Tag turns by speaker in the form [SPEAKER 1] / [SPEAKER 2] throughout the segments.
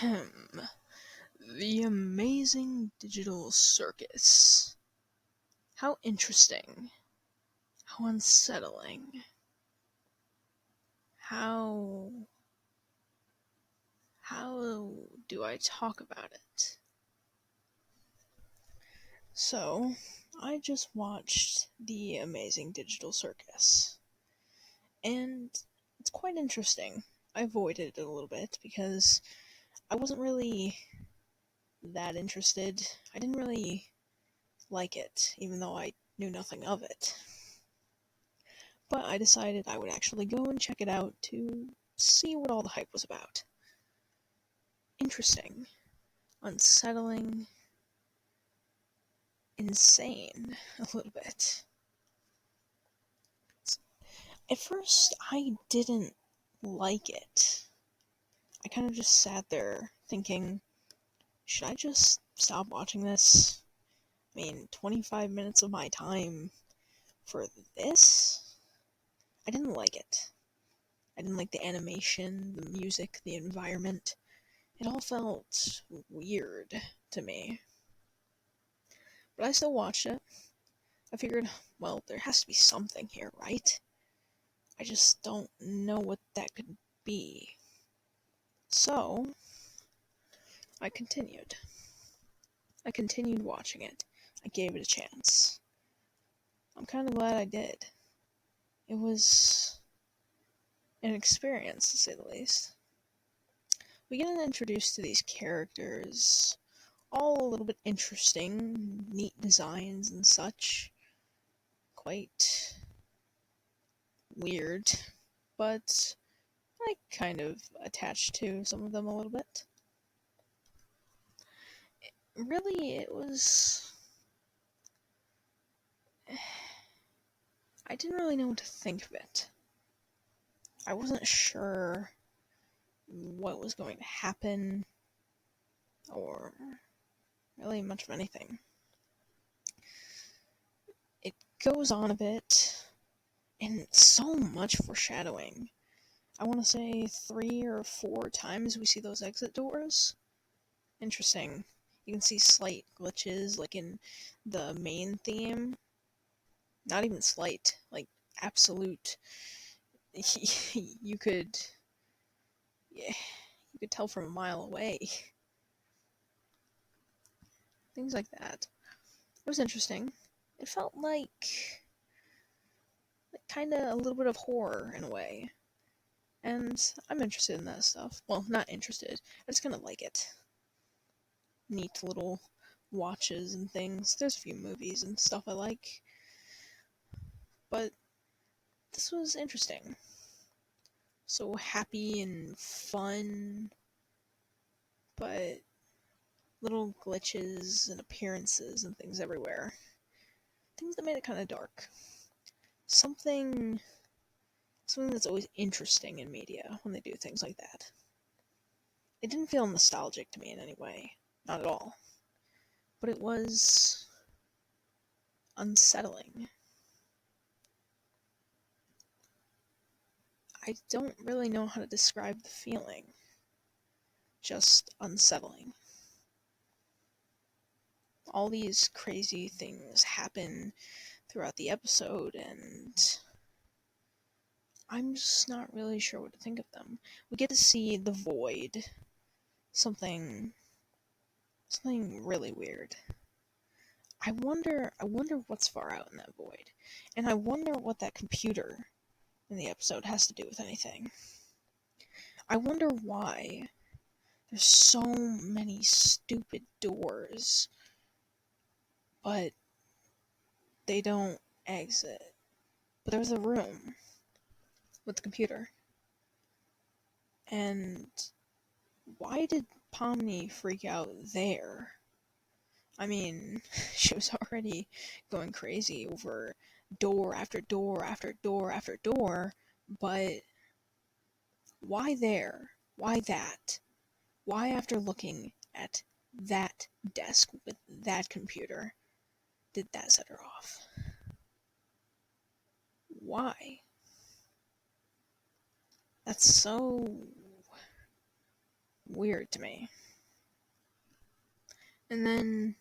[SPEAKER 1] Ahem. The Amazing Digital Circus. How interesting. How unsettling. How... How do I talk about it? So, I just watched The Amazing Digital Circus. And it's quite interesting. I avoided it a little bit because I wasn't really that interested. I didn't really like it, even though I knew nothing of it. But I decided I would actually go and check it out to see what all the hype was about. Interesting, unsettling, insane, a little bit. At first, I didn't like it. I kind of just sat there thinking, should I just stop watching this? 25 minutes of my time for this? I didn't like it. I didn't like the animation, the music, the environment. It all felt weird to me. But I still watched it. I figured, well, there has to be something here, right? I just don't know what that could be. So, I continued. I continued watching it. I gave it a chance. I'm kind of glad I did. It was an experience, to say the least. We get introduced to these characters, all a little bit interesting, neat designs and such. Quite weird, but I kind of attached to some of them a little bit. Really, it was... I didn't really know what to think of it. I wasn't sure what was going to happen, or really much of anything. It goes on a bit, and so much foreshadowing. I want to say 3 or 4 times we see those exit doors. Interesting. You can see slight glitches, like in the main theme. Not even slight, like absolute. You could, yeah, you could tell from a mile away. Things like that. It was interesting. It felt like kind of a little bit of horror in a way. And I'm interested in that stuff. Well, not interested. I just kind of like it. Neat little watches and things. There's a few movies and stuff I like. But this was interesting. So happy and fun, but little glitches and appearances and things everywhere. Things that made it kind of dark. Something that's always interesting in media when they do things like that. It didn't feel nostalgic to me in any way. Not at all. But it was unsettling. I don't really know how to describe the feeling. Just unsettling. All these crazy things happen throughout the episode, and I'm just not really sure what to think of them. We get to see the void. Something really weird. I wonder what's far out in that void. And I wonder what that computer in the episode has to do with anything. I wonder why there's so many stupid doors, but they don't exit. But there's a room with the computer. And why did Pomni freak out there? She was already going crazy over door after door after door after door, but why there? Why that? Why, after looking at that desk with that computer, did that set her off? Why? That's so weird to me. And then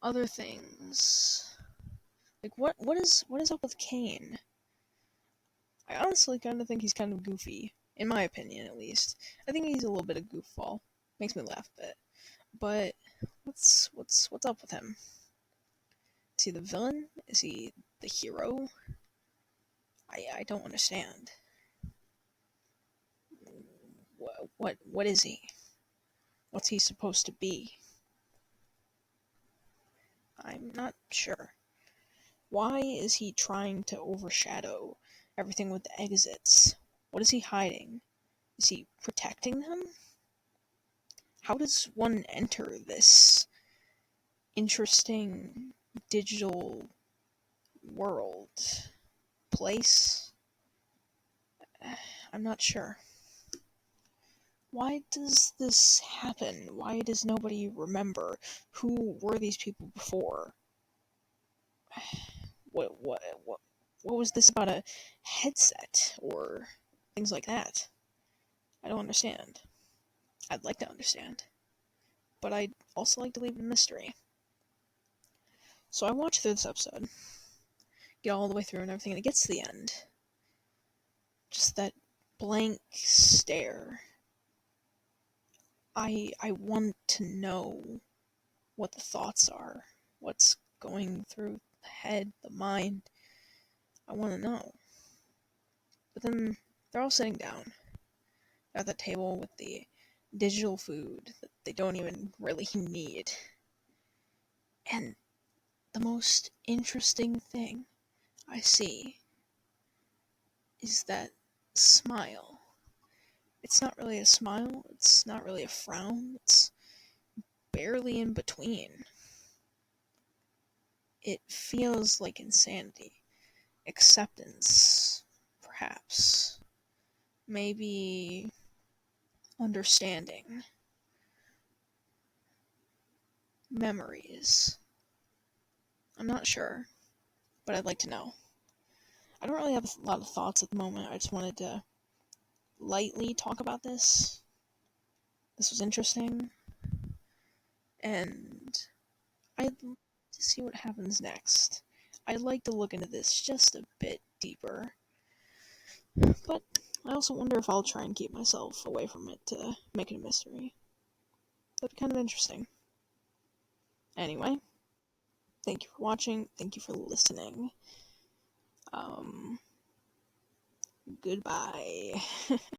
[SPEAKER 1] other things. Like what is up with Kane? I honestly kind of think he's kind of goofy, in my opinion at least. I think he's a little bit of goofball. Makes me laugh a bit. But what's up with him? Is he the villain? Is he the hero? I don't understand. What is he? What's he supposed to be? I'm not sure. Why is he trying to overshadow everything with the exits? What is he hiding? Is he protecting them? How does one enter this interesting digital world? Place? I'm not sure. Why does this happen? Why does nobody remember? Who were these people before? What was this about a headset or things like that? I don't understand. I'd like to understand, but I'd also like to leave it a mystery. So I watched through this episode, get all the way through and everything, and it gets to the end. Just that blank stare. I want to know what the thoughts are, what's going through the head, the mind. I want to know. But then they're all sitting down at the table with the digital food that they don't even really need. And the most interesting thing I see is that smile. It's not really a smile, it's not really a frown, it's barely in between. It feels like insanity. Acceptance, perhaps. Maybe understanding. Memories. I'm not sure, but I'd like to know. I don't really have a lot of thoughts at the moment. I just wanted to lightly talk about this. This was interesting, and I'd like to see what happens next. I'd like to look into this just a bit deeper, but I also wonder if I'll try and keep myself away from it to make it a mystery. That'd be kind of interesting. Anyway, thank you for watching, thank you for listening. Goodbye.